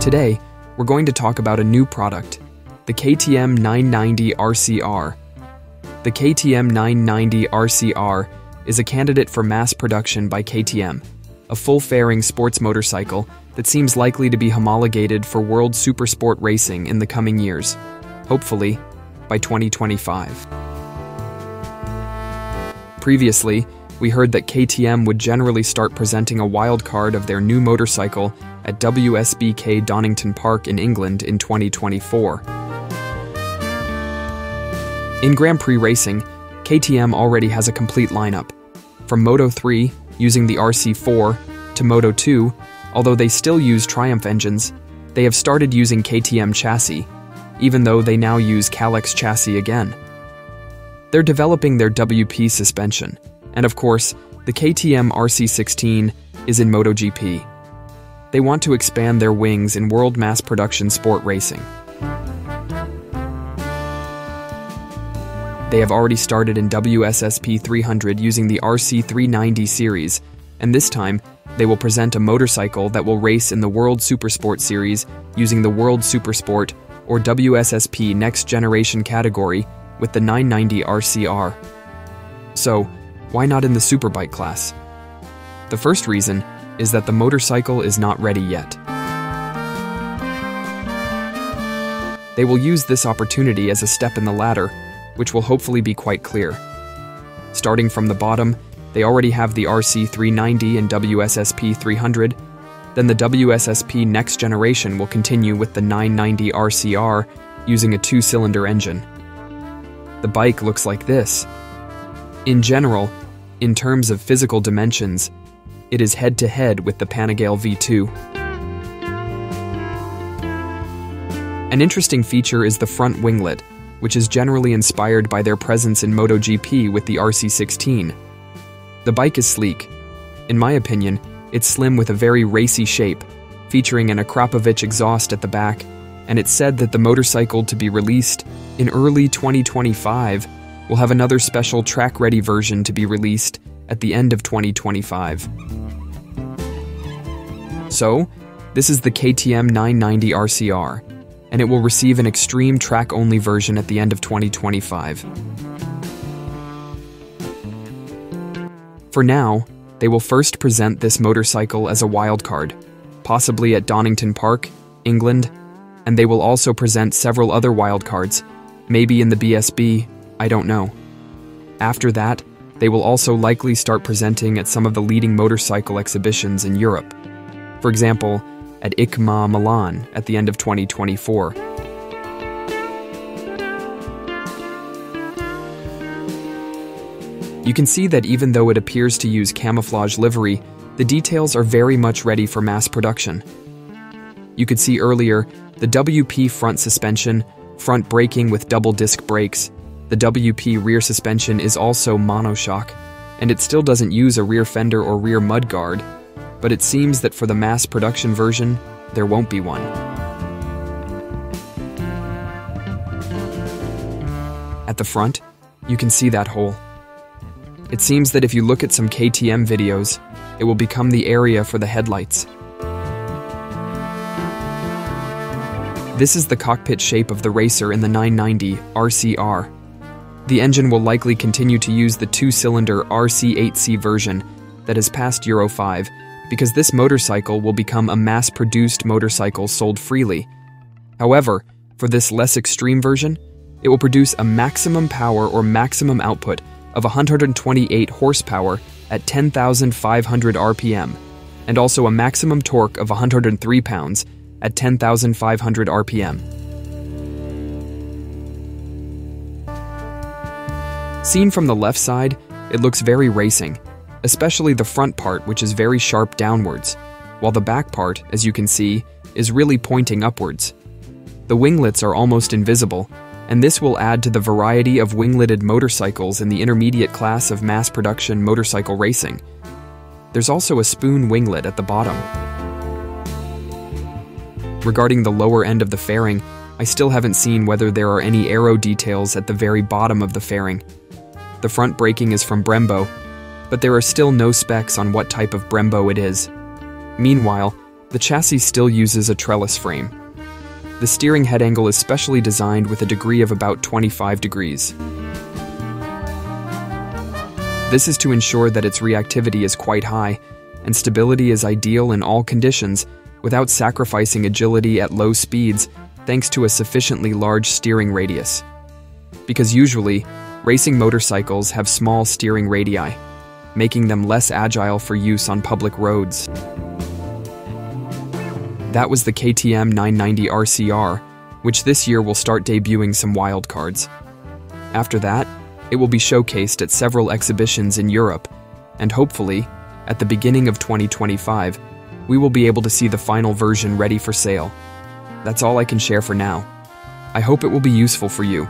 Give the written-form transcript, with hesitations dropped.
Today, we're going to talk about a new product, the KTM 990 RCR. The KTM 990 RCR is a candidate for mass production by KTM, a full-fairing sports motorcycle that seems likely to be homologated for world supersport racing in the coming years, hopefully by 2025. Previously, we heard that KTM would generally start presenting a wildcard of their new motorcycle at WSBK Donington Park in England in 2024. In Grand Prix racing, KTM already has a complete lineup. From Moto3, using the RC4, to Moto2, although they still use Triumph engines, they have started using KTM chassis, even though they now use Kalex chassis again. They're developing their WP suspension, and of course, the KTM RC16 is in MotoGP. They want to expand their wings in world mass production sport racing. They have already started in WSSP 300 using the RC390 series, and this time, they will present a motorcycle that will race in the World Supersport Series using the World Supersport or WSSP Next Generation category with the 990 RCR. So, why not in the superbike class? The first reason is that the motorcycle is not ready yet. They will use this opportunity as a step in the ladder, which will hopefully be quite clear. Starting from the bottom, they already have the RC390 and WSSP 300, then the WSSP Next Generation will continue with the 990 RCR using a 2-cylinder engine. The bike looks like this. In general, in terms of physical dimensions, it is head-to-head with the Panigale V2. An interesting feature is the front winglet, which is generally inspired by their presence in MotoGP with the RC16. The bike is sleek. In my opinion, it's slim with a very racy shape, featuring an Akrapovic exhaust at the back, and it's said that the motorcycle to be released in early 2025 will have another special track-ready version to be released at the end of 2025. So, this is the KTM 990 RCR, and it will receive an extreme track-only version at the end of 2025. For now, they will first present this motorcycle as a wildcard, possibly at Donington Park, England, and they will also present several other wildcards, maybe in the BSB, I don't know. After that, they will also likely start presenting at some of the leading motorcycle exhibitions in Europe. For example, at ICMA Milan at the end of 2024. You can see that even though it appears to use camouflage livery, the details are very much ready for mass production. You could see earlier the WP front suspension, front braking with double disc brakes. The WP rear suspension is also monoshock, and it still doesn't use a rear fender or rear mudguard, but it seems that for the mass production version, there won't be one. At the front, you can see that hole. It seems that if you look at some KTM videos, it will become the area for the headlights. This is the cockpit shape of the racer in the 990 RCR. The engine will likely continue to use the 2-cylinder RC8C version that has passed Euro 5, because this motorcycle will become a mass-produced motorcycle sold freely. However, for this less extreme version, it will produce a maximum power or maximum output of 128 horsepower at 10,500 RPM, and also a maximum torque of 103 pounds at 10,500 RPM. Seen from the left side, it looks very racing, especially the front part, which is very sharp downwards, while the back part, as you can see, is really pointing upwards. The winglets are almost invisible, and this will add to the variety of wingletted motorcycles in the intermediate class of mass production motorcycle racing. There's also a spoon winglet at the bottom. Regarding the lower end of the fairing, I still haven't seen whether there are any aero details at the very bottom of the fairing. The front braking is from Brembo, but there are still no specs on what type of Brembo it is. Meanwhile, The chassis still uses a trellis frame. The steering head angle is specially designed with a degree of about 25 degrees. This is to ensure that its reactivity is quite high and stability is ideal in all conditions without sacrificing agility at low speeds thanks to a sufficiently large steering radius. Because usually, racing motorcycles have small steering radii, making them less agile for use on public roads. That was the KTM 990 RCR, which this year will start debuting some wildcards. After that, it will be showcased at several exhibitions in Europe, and hopefully, at the beginning of 2025, we will be able to see the final version ready for sale. That's all I can share for now. I hope it will be useful for you.